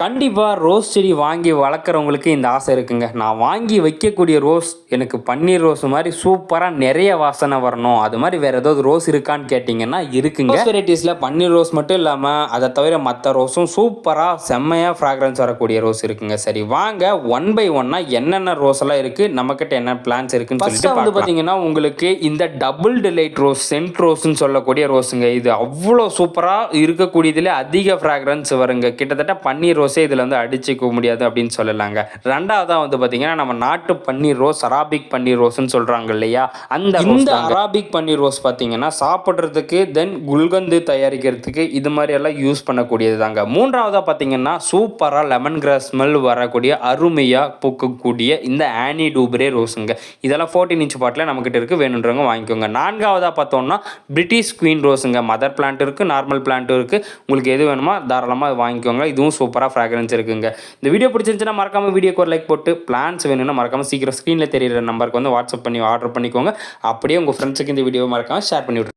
கண்டிப்பாக ரோஸ் செடி வாங்கி வளர்க்குறவங்களுக்கு இந்த ஆசை இருக்குங்க. நான் வாங்கி வைக்கக்கூடிய ரோஸ் எனக்கு பன்னீர் ரோஸ் மாதிரி சூப்பராக நிறைய வாசனை வரணும். அது மாதிரி வேறு ஏதாவது ரோஸ் இருக்கான்னு கேட்டிங்கன்னா இருக்குங்க. ரோஸ் வெரைட்டிஸில் பன்னீர் ரோஸ் மட்டும் இல்லாமல் அதை தவிர மற்ற ரோஸும் சூப்பராக செம்மையாக ஃப்ராக்ரன்ஸ் வரக்கூடிய ரோஸ் இருக்குங்க. சரி வாங்க ஒன் பை ஒன்னாக என்னென்ன ரோஸ் எல்லாம் இருக்குது, நம்மக்கிட்ட என்ன பிளான்ஸ் இருக்குன்னு சொல்லிட்டு வந்து பார்த்தீங்கன்னா உங்களுக்கு இந்த டபுள் டிலைட் ரோஸ் சென்ட் ரோஸ்ன்னு சொல்லக்கூடிய ரோஸுங்க. இது அவ்வளோ சூப்பராக இருக்கக்கூடியதில் அதிக ஃப்ராக்ரன்ஸ் வருங்க. கிட்டத்தட்ட பன்னீர் ரோஸே இதில் வந்து அடிச்சுக்க முடியாது அப்படின்னு சொல்லலாங்க. ரெண்டாவதாக வந்து பார்த்தீங்கன்னா நம்ம நாட்டு பன்னீர் ரோஸ் அராபிக் பன்னீர் ரோஸ்ன்னு சொல்கிறாங்க இல்லையா, இந்த அராபிக் பன்னீர் ரோஸ் பார்த்தீங்கன்னா சாப்பிட்றதுக்கு தென் குல்கந்து தயாரிக்கிறதுக்கு இது மாதிரி எல்லாம் யூஸ் பண்ணக்கூடியது தாங்க. மூன்றாவதாக பார்த்தீங்கன்னா சூப்பராக லெமன் கிராஸ் ஸ்மெல் வரக்கூடிய அருமையாக பூக்கக்கூடிய இந்த ஆனி டூப்ரே ரோஸுங்க. இதெல்லாம் 14 இன்ச் பாட்டில் நம்மக்கிட்ட இருக்குது, வேணுன்றவங்க வாங்கிக்கோங்க. நான்காவதாக பார்த்தோம்னா பிரிட்டிஷ் குவீன் ரோஸுங்க. மதர் பிளான்ட் இருக்குது, நார்மல் பிளான்ட்டும் இருக்குது. உங்களுக்கு எது வேணுமோ தாராளமாக வாங்கிக்கோங்க. இதுவும் சூப்பராக ஃப்ராக்ரன்ஸ் இருக்குங்க. இந்த வீடியோ பிடிச்சிருந்துச்சுன்னா மறக்காம வீடியோக்கு ஒரு லைக் போட்டு, பிளான்ஸ் வேணும்னா மறக்காம சீக்கிரம் ஸ்க்ரீனில் தெரியுற நம்பருக்கு வந்து வாட்ஸ்அப் பண்ணி ஆர்டர் பண்ணிக்கோங்க. அப்படியே உங்கள் ஃப்ரெண்ட்ஸுக்கு இந்த வீடியோ மறக்காம ஷேர் பண்ணி விட்ருங்க.